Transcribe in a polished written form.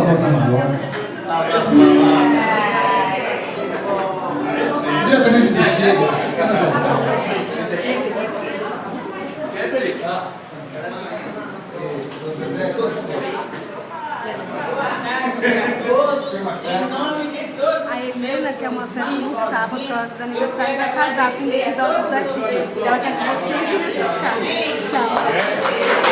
cosa maior. Diretamente do Chega. A Helena, que é uma festa no sábado, ela fez aniversário, vai casar com os idosos daqui. Ela quer que você ficar.